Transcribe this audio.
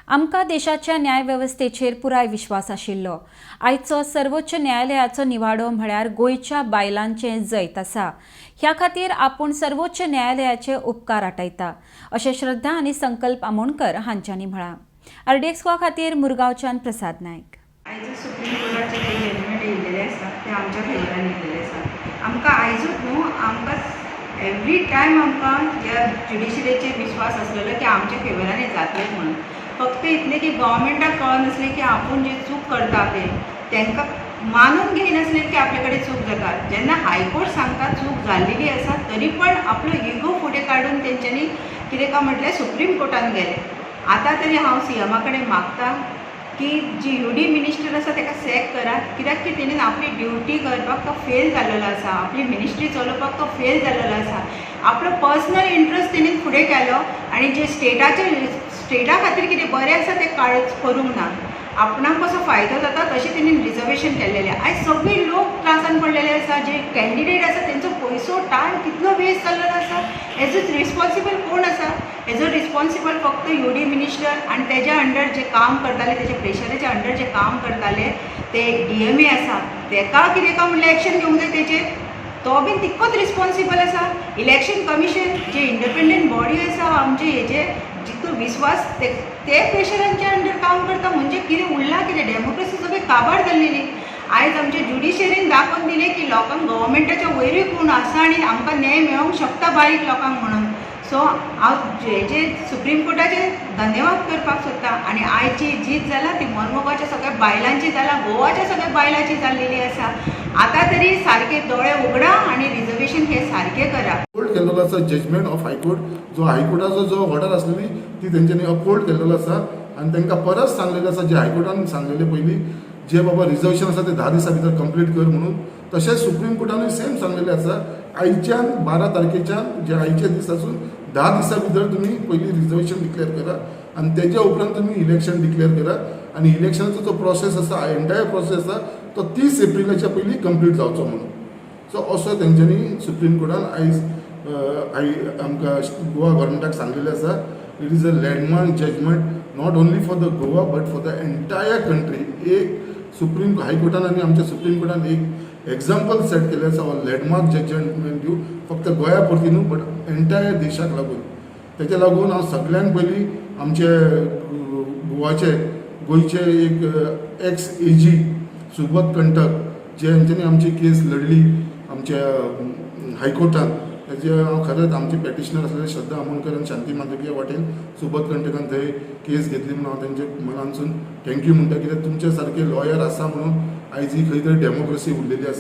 आमकां देशाच्या न्यायवेवस्थेचेर पुराय विश्वास आशिल्लो। आयचो सर्वोच्च न्यायालयाचो निवाडो म्हळ्यार गोंयच्या बायलांचें जैत आसा। ह्या खातीर आपूण सर्वोच्च न्यायालयाचे उपकार आटयता, अशें श्रद्धा आनी संकल्प आमोणकर हांच्यांनी म्हळां। RDX गोवा खातीर मुरगांवच्यान प्रसाद नायक। आयज सुप्रीम कोर्टाचे जे जजमेंट येयलेले आसा ते आमच्या फेवरान येयलेले आसा। आमकां आयजूच न्हू आमकां एवरी टायम आमकां ह्या ज्युडिशरीचेर विश्वास आसलेलो की आमच्या फेवरान हें जातलें म्हणून। फक्त इतलें की गव्हर्मेंटाक कळनासलें की आपूण जी चूक करता पळय तांकां मानून घेयनासलें की आपले कडेन चूक जाता। जेन्ना हायकोर्ट सांगता चूक जाल्लेली आसा तरी पण आपलो इगो फुडें काडून तेंच्यांनी कितें काय म्हटलें सुप्रीम कोर्टान गेले। आतां तरी हांव CM कडेन मागता की जी UD मिनिस्टर आसा ताका सॅक करात, कित्याक की तेणेन आपली ड्युटी करपाक तो फेल जाल्लो आसा, आपली मिनिस्ट्री चलोवपाक तो फेल जाल्लो आसा। आपलो पर्सनल इंट्रस्ट तेणेन फुडें केलो आनी जे स्टेटा खातीर कितें बरें आसा तें करूंक ना। आपणाक कसो फायदो जाता तशें तेणेन रिजर्वेशन केल्लेलें। आयज सगळे लोक त्रासान पडलेले आसा, जे कॅन्डिडेट आसा तेंचो पयसो टायम कितलो वेस्ट जाल्लो आसा। हेजो रिस्पॉन्सिबल कोण आसा? हेजो रिस्पॉन्सिबल फक्त UD मिनिस्टर आनी तेज्या अंडर जे काम करताले, तेजे प्रेशराच्या अंडर जे काम करताले ते DMA आसा, तेका कितें काय म्हणलें एक्शन घेवंक जाय तेचेर, तो बीन तितकोच रिस्पॉन्सिबल आसा। इलेक्शन कमिशन जे इंडिपेंडंट बॉडी आसा आमचे हेजे जितलो विश्वास ते प्रेशरांच्या अंडर काम करता म्हणजे कितें उरलां कितें? डेमोक्रेसी सगळी काबार जाल्लेली। आयज आमच्या ज्युडिशरीन दाखोवन दिलें की लोकांक गव्हर्मेंटाच्या वयरूय कोण आसा आनी आमकां न्याय मेळोवंक शकता बारीक लोकांक म्हणून। सो हांव हेजे सुप्रीम कोर्टाचे धन्यवाद करपाक सोदता। आनी आयची जीत जाला ती मोरमुगांवच्या सगळ्या बायलांची जाला, गोवाच्या सगळ्या बायलांची जाल्लेली आसा। आतां तरी सारके दोळे उगडा आनी रिजर्वेशन हे सारके करा। अपहोल्ड केल्लो आसा जजमेंट ऑफ हायकोर्ट, जो हायकोर्टाचो जो ऑर्डर आसलेली ती तेंच्यांनी अपहोल्ड केल्लो आसा आनी तांकां परत सांगलेलें आसा जे हायकोर्टान सांगलेलें पयलीं जे बाबा रिजर्वेशन आसा ते 10 दिसां भितर कंप्लीट कर म्हणून। तशेंच सुप्रीम कोर्टानूय सेम सांगलेलें आसा आयच्यान 12 तारखेच्यान जे आयचे दीस आसून 10 दिसां भितर तुमी पयलीं रिजर्वेशन डिक्लेअर करा आनी तेज्या उपरांत तुमी इलेक्शन डिक्लेअर करा आनी इलेक्शनाचो जो प्रोसेस आसा एंटायर प्रोसेस आसा तो 30 एप्रिलाच्या पयलीं कंप्लीट जावचो म्हणून। सो असो तेंच्यांनी सुप्रीम कोर्टान आयज आमकां गोवा गव्हर्मेंटाक सांगलेलें आसा। It is a landmark judgment not only for the Goa but for the entire country. एक सुप्रीम हायकोर्टान आनी आमच्या सुप्रीम कोर्टान एक एक्झाम्पल सेट केलें आसा हो लँडमार्क जजमेंट दिवं फक्त गोंया पुरती न्हू बट एंटायर देशाक लागून। तेच्या लागून हांव सगळ्यांक पयलीं आमचे गोंयचे एक एक्स AG सुबोध कंटक जेंच्यांनी आमची केस लढली आमच्या हायकोर्टान, तेजे हांव खरेंच आमचे पॅटिशनर आसलेले श्रद्धा आमोणकर आनी शांती मांद्रेकिया वाटेन सुबोध कंटकान थंय केस घेतली म्हणून हांव तेंचे मनानसून थँक्यू म्हणटा, कित्याक तुमचे सारके लॉयर आसा म्हणून आयज ही खंय तरी डेमोक्रेसी उरलेली आसा।